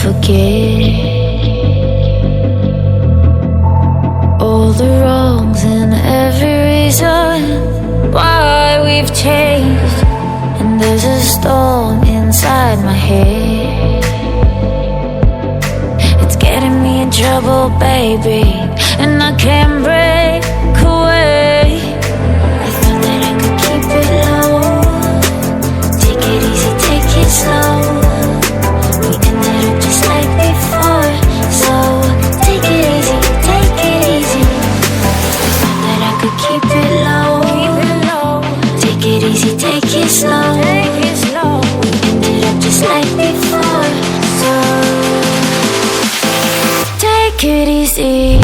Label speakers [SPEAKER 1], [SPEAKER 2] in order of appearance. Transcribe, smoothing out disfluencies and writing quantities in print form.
[SPEAKER 1] forget all the wrongs and every reason why we've changed. And there's a storm inside my head, it's getting me in trouble, baby, and I can't break away. I thought that I could keep it low, take it easy, take it slow. We ended up just like before, so take it easy, take it easy. I thought that I could keep it low, take it easy, take it slow. We ended up just like before, so take it easy.